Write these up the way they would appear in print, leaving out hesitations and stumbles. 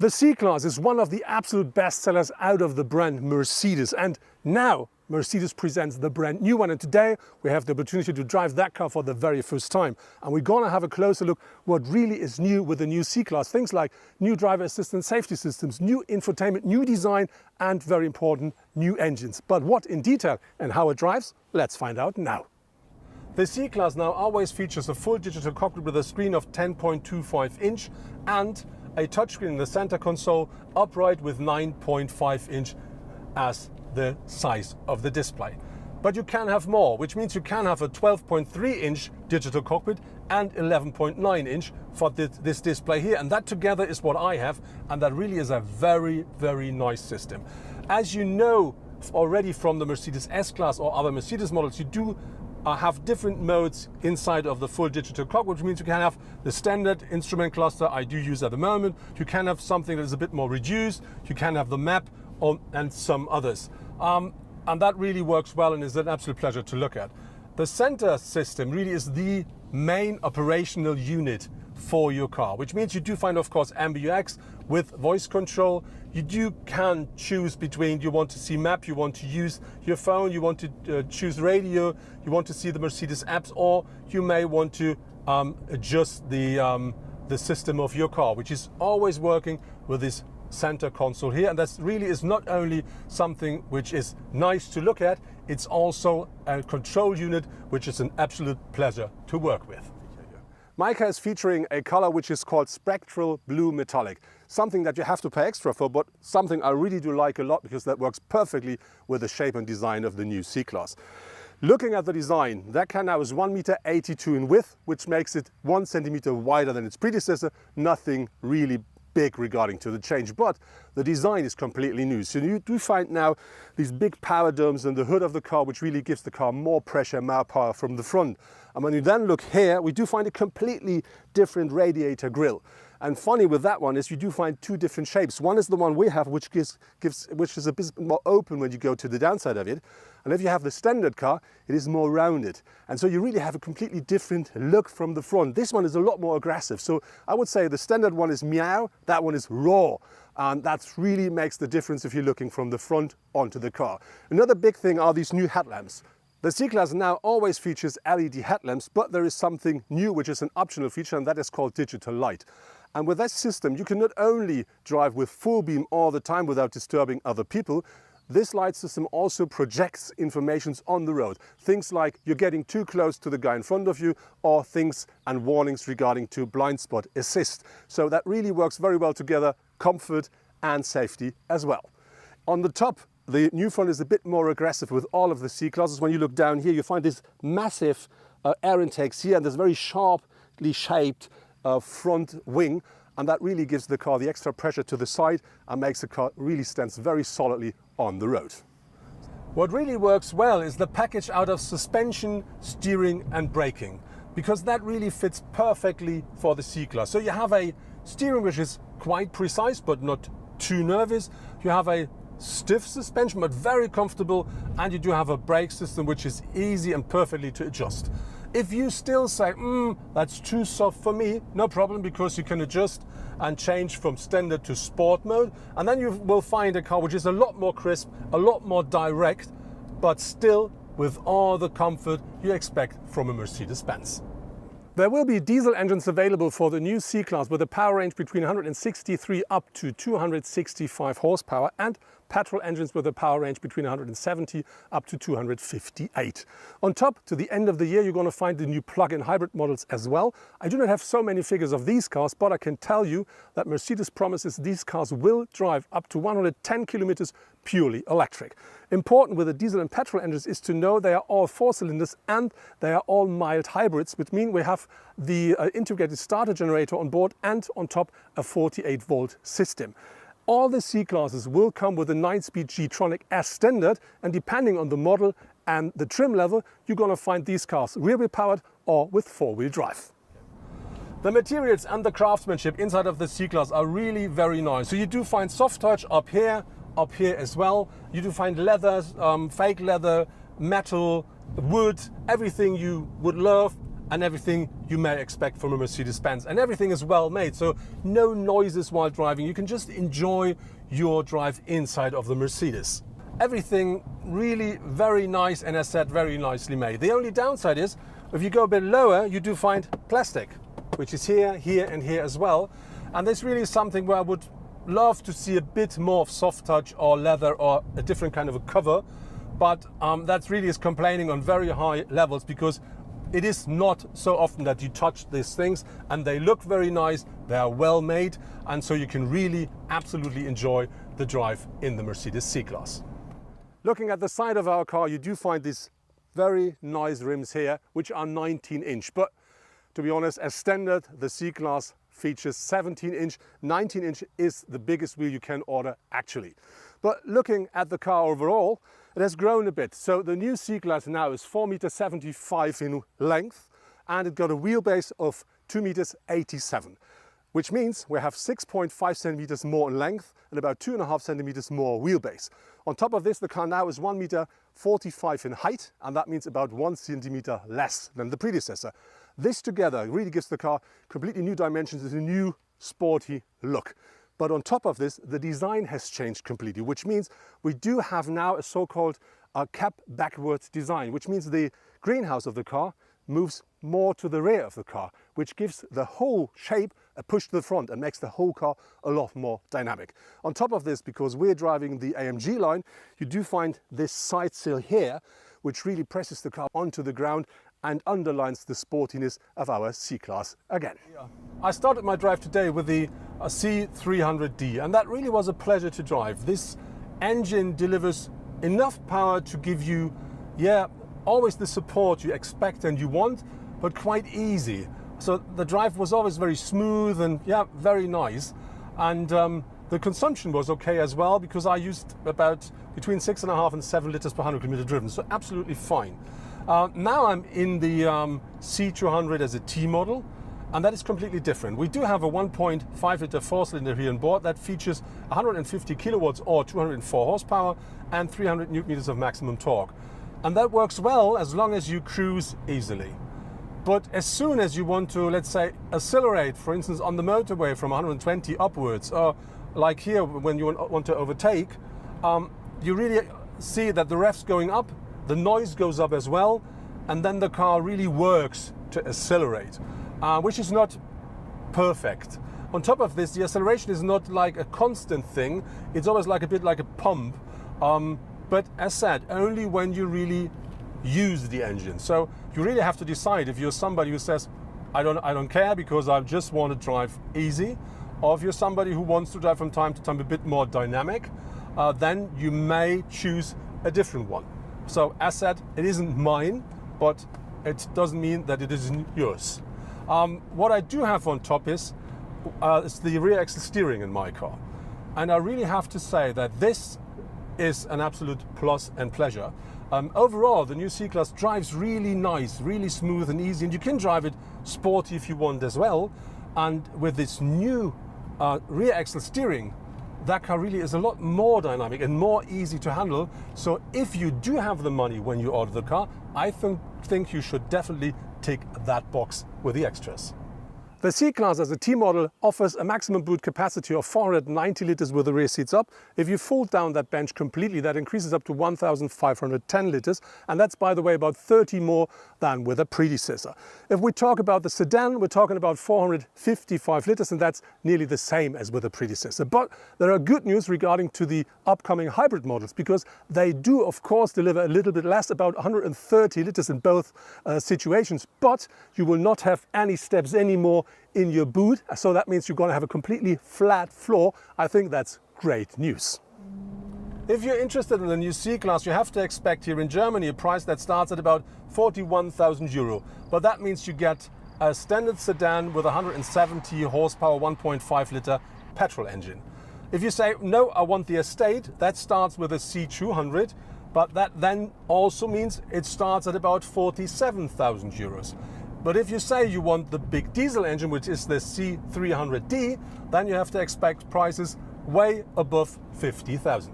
The C-Class is one of the absolute best sellers out of the brand Mercedes, and now Mercedes presents the brand new one, and today we have the opportunity to drive that car for the very first time. And we're gonna have a closer look what really is new with the new C-Class. Things like new driver assistance safety systems, new infotainment, new design, and very important, new engines. But what in detail and how it drives, let's find out now. The C-Class now always features a full digital cockpit with a screen of 10.25 inch and a touchscreen in the center console, upright with 9.5 inch as the size of the display. But you can have more, which means you can have a 12.3 inch digital cockpit and 11.9 inch for this display here. And that together is what I have, and that really is a very, very nice system. As you know already from the Mercedes S-Class or other Mercedes models, you do have different modes inside of the full digital cockpit, which means you can have the standard instrument cluster I do use at the moment. You can have something that is a bit more reduced. You can have the map and some others. And that really works well and is an absolute pleasure to look at. The center system really is the main operational unit for your car, which means you do find, of course, MBUX with voice control. You can choose between, you want to see map, you want to use your phone, you want to choose radio, you want to see the Mercedes apps, or you may want to adjust the system of your car, which is always working with this center console here. And that really is not only something which is nice to look at, it's also a control unit which is an absolute pleasure to work with. My car is featuring a color which is called Spectral Blue Metallic, something that you have to pay extra for, but something I really do like a lot because that works perfectly with the shape and design of the new C-Class. Looking at the design, that car now is 1.82 m in width, which makes it 1 centimeter wider than its predecessor. Nothing really big regarding to the change, but the design is completely new. So you do find now these big power domes on the hood of the car, which really gives the car more pressure, more power from the front. And when you then look here, we do find a completely different radiator grille. And funny with that one is you do find two different shapes. One is the one we have, which is a bit more open when you go to the downside of it. And if you have the standard car, it is more rounded. And so you really have a completely different look from the front. This one is a lot more aggressive. So I would say the standard one is meow, that one is raw. And that really makes the difference if you're looking from the front onto the car. Another big thing are these new headlamps. The C-Class now always features LED headlamps, but there is something new, which is an optional feature, and that is called digital light. And with that system, you can not only drive with full beam all the time without disturbing other people, this light system also projects information on the road. Things like you're getting too close to the guy in front of you, or things and warnings regarding to blind spot assist. So that really works very well together, comfort and safety as well. On the top, the new front is a bit more aggressive with all of the C-Classes. When you look down here, you find this massive air intakes here and this very sharply shaped front wing, and that really gives the car the extra pressure to the side and makes the car really stands very solidly on the road. What really works well is the package out of suspension, steering and braking, because that really fits perfectly for the C-Class. So you have a steering which is quite precise but not too nervous. You have a stiff suspension but very comfortable, and you do have a brake system which is easy and perfectly to adjust. If you still say, that's too soft for me, no problem, because you can adjust and change from standard to sport mode, and then you will find a car which is a lot more crisp, a lot more direct, but still with all the comfort you expect from a Mercedes-Benz. There will be diesel engines available for the new C-Class with a power range between 163 up to 265 horsepower, and petrol engines with a power range between 170 up to 258. On top, to the end of the year, you're going to find the new plug-in hybrid models as well. I do not have so many figures of these cars, but I can tell you that Mercedes promises these cars will drive up to 110 kilometers purely electric. Important with the diesel and petrol engines is to know they are all 4 cylinders and they are all mild hybrids, which means we have the integrated starter generator on board and on top a 48-volt system. All the C-Classes will come with a 9-speed G-Tronic as standard, and depending on the model and the trim level, you're going to find these cars rear-wheel powered or with 4-wheel drive. The materials and the craftsmanship inside of the C-Class are really very nice. So you do find soft touch up here as well. You do find leather, fake leather, metal, wood, everything you would love and everything you may expect from a Mercedes-Benz. And everything is well made, so no noises while driving. You can just enjoy your drive inside of the Mercedes. Everything really very nice, and as said, very nicely made. The only downside is, if you go a bit lower, you do find plastic, which is here, here and here as well. And this really is something where I would love to see a bit more of soft touch or leather or a different kind of a cover. But that really is complaining on very high levels, because it is not so often that you touch these things, and they look very nice, they are well made, and so you can really absolutely enjoy the drive in the Mercedes C-Class. Looking at the side of our car, you do find these very nice rims here, which are 19-inch. But to be honest, as standard, the C-Class features 17-inch. 19-inch is the biggest wheel you can order actually. But looking at the car overall, it has grown a bit. So the new C-Class now is 4.75 m in length, and it got a wheelbase of 2.87 m, which means we have 6.5 centimeters more in length and about 2.5 centimeters more wheelbase. On top of this, the car now is 1.45 m in height, and that means about 1 centimeter less than the predecessor. This together really gives the car completely new dimensions, a new sporty look. But on top of this, the design has changed completely, which means we do have now a so-called cab backwards design, which means the greenhouse of the car moves more to the rear of the car, which gives the whole shape a push to the front and makes the whole car a lot more dynamic. On top of this, because we're driving the AMG line, you do find this side sill here, which really presses the car onto the ground and underlines the sportiness of our C-Class again. I started my drive today with the C300D, and that really was a pleasure to drive. This engine delivers enough power to give you, always the support you expect and you want, but quite easy. So the drive was always very smooth and very nice. And the consumption was okay as well, because I used about between 6.5 and 7 liters per 100 kilometers driven, so absolutely fine. Now I'm in the C200 as a T model, and that is completely different. We do have a 1.5 liter 4-cylinder here on board that features 150 kilowatts or 204 horsepower and 300 newton meters of maximum torque. And that works well as long as you cruise easily. But as soon as you want to, let's say, accelerate, for instance, on the motorway from 120 upwards, or like here when you want to overtake, you really see that the rev's going up, the noise goes up as well, and then the car really works to accelerate, which is not perfect. On top of this, the acceleration is not like a constant thing, it's always like a bit like a pump. But as said, only when you really use the engine. So you really have to decide if you're somebody who says, I don't care because I just want to drive easy, or if you're somebody who wants to drive from time to time a bit more dynamic, then you may choose a different one. So as said, it isn't mine, but it doesn't mean that it isn't yours. What I do have on top is the rear axle steering in my car. And I really have to say that this is an absolute plus and pleasure. Overall, the new C-Class drives really nice, really smooth and easy, and you can drive it sporty if you want as well. And with this new rear axle steering, that car really is a lot more dynamic and more easy to handle. So if you do have the money when you order the car, I think you should definitely tick that box with the extras. The C-Class as a T model offers a maximum boot capacity of 490 liters with the rear seats up. If you fold down that bench completely, that increases up to 1,510 liters, and that's, by the way, about 30 more than with a predecessor. If we talk about the sedan, we're talking about 455 liters, and that's nearly the same as with a predecessor. But there are good news regarding to the upcoming hybrid models, because they do, of course, deliver a little bit less, about 130 liters in both situations, but you will not have any steps anymore in your boot, so that means you're going to have a completely flat floor. I think that's great news. If you're interested in the new C-Class, you have to expect here in Germany a price that starts at about 41,000 euro. But that means you get a standard sedan with 170 horsepower 1.5 liter petrol engine. If you say, no, I want the estate, that starts with a C200, but that then also means it starts at about 47,000 euros. But if you say you want the big diesel engine, which is the C300D, then you have to expect prices way above 50,000.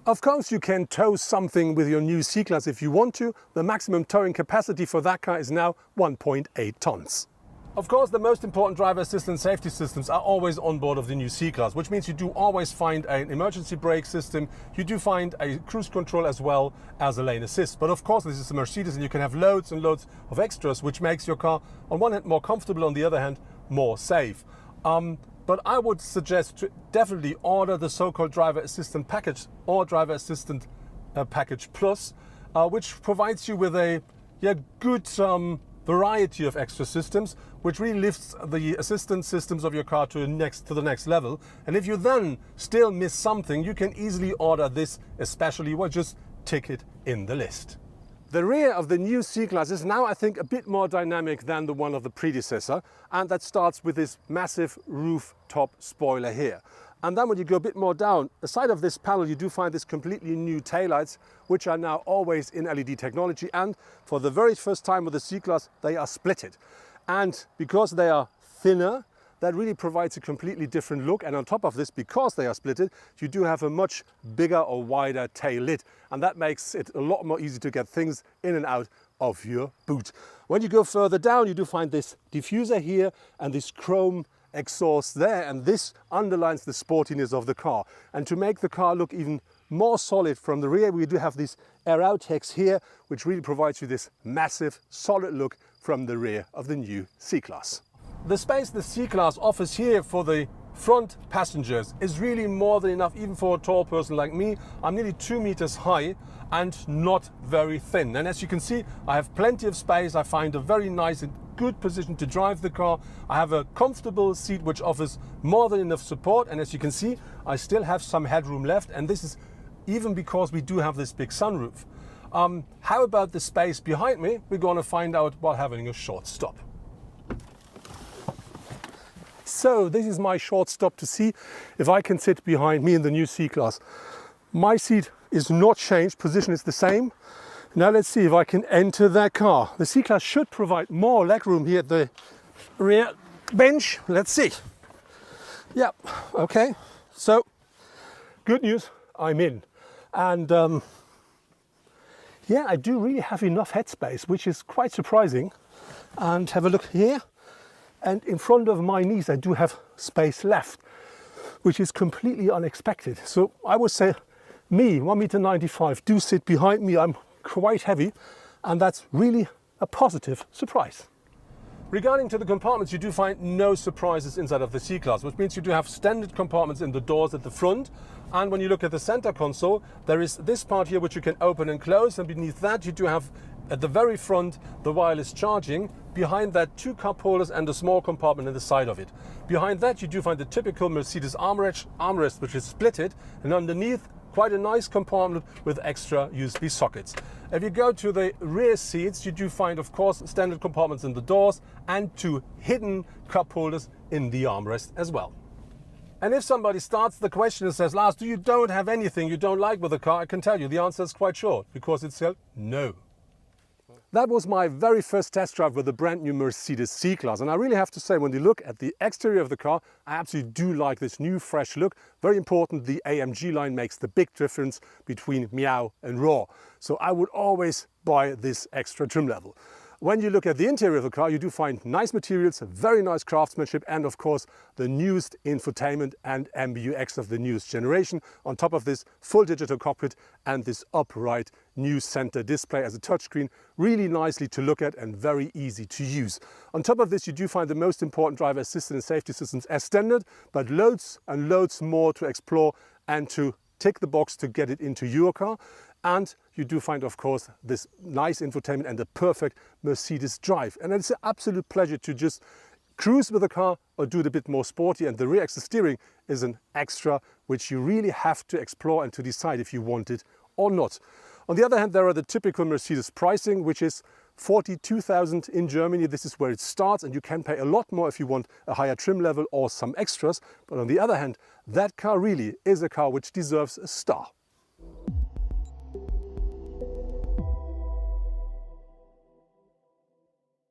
Of course, you can tow something with your new C-Class if you want to. The maximum towing capacity for that car is now 1.8 tons. Of course, the most important driver assistance safety systems are always on board of the new C-Class, which means you do always find an emergency brake system, you do find a cruise control as well as a lane assist. But of course, this is a Mercedes and you can have loads and loads of extras, which makes your car on one hand more comfortable, on the other hand more safe. But I would suggest to definitely order the so-called driver assistant package or driver assistant package plus, which provides you with a good variety of extra systems, which really lifts the assistance systems of your car to the next level. And if you then still miss something, you can easily order this especially, or just tick it in the list. The rear of the new C-Class is now, I think, a bit more dynamic than the one of the predecessor, and that starts with this massive rooftop spoiler here. And then when you go a bit more down, aside of this panel, you do find this completely new taillights, which are now always in LED technology, and for the very first time with the C-Class, they are splitted. And because they are thinner, that really provides a completely different look. And on top of this, because they are splitted, you do have a much bigger or wider tail lid. And that makes it a lot more easy to get things in and out of your boot. When you go further down, you do find this diffuser here and this chrome exhaust there. And this underlines the sportiness of the car. And to make the car look even more solid from the rear, we do have these air outtakes here, which really provides you this massive, solid look from the rear of the new C-Class. The space the C-Class offers here for the front passengers is really more than enough, even for a tall person like me. I'm nearly 2 meters high and not very thin. And as you can see, I have plenty of space. I find a very nice and good position to drive the car. I have a comfortable seat which offers more than enough support. And as you can see, I still have some headroom left. And this is even because we do have this big sunroof. How about the space behind me? We're going to find out while having a short stop. So this is my short stop to see if I can sit behind me in the new C-Class. My seat is not changed, position is the same. Now let's see if I can enter that car. The C-Class should provide more legroom here at the rear bench. Let's see. Yeah, okay. So, good news, I'm in. And yeah, I do really have enough headspace, which is quite surprising. And have a look here. And in front of my knees, I do have space left, which is completely unexpected. So I would say me, 1.95 m, do sit behind me. I'm quite heavy, and that's really a positive surprise. Regarding to the compartments, you do find no surprises inside of the C-Class, which means you do have standard compartments in the doors at the front. And when you look at the center console, there is this part here which you can open and close, and beneath that you do have at the very front the wireless charging. Behind that, 2 cup holders and a small compartment in the side of it. Behind that you do find the typical Mercedes armrest which is splitted, and underneath quite a nice compartment with extra USB sockets. If you go to the rear seats, you do find, of course, standard compartments in the doors and 2 hidden cup holders in the armrest as well. And if somebody starts the question and says, Lars, you don't have anything you don't like with the car, I can tell you the answer is quite short, because it's no. That was my very first test drive with the brand new Mercedes C-Class, and I really have to say, when you look at the exterior of the car, I absolutely do like this new fresh look. Very important, the AMG line makes the big difference between meow and raw. So I would always buy this extra trim level. When you look at the interior of the car, you do find nice materials, very nice craftsmanship, and of course the newest infotainment and MBUX of the newest generation. On top of this, full digital cockpit and this upright new center display as a touchscreen, really nicely to look at and very easy to use. On top of this, you do find the most important driver assistance and safety systems as standard, but loads and loads more to explore and to tick the box to get it into your car. And you do find, of course, this nice infotainment and the perfect Mercedes drive. And it's an absolute pleasure to just cruise with the car or do it a bit more sporty. And the rear axle steering is an extra which you really have to explore and to decide if you want it or not. On the other hand, there are the typical Mercedes pricing, which is 42,000 in Germany. This is where it starts, and you can pay a lot more if you want a higher trim level or some extras. But on the other hand, that car really is a car which deserves a star.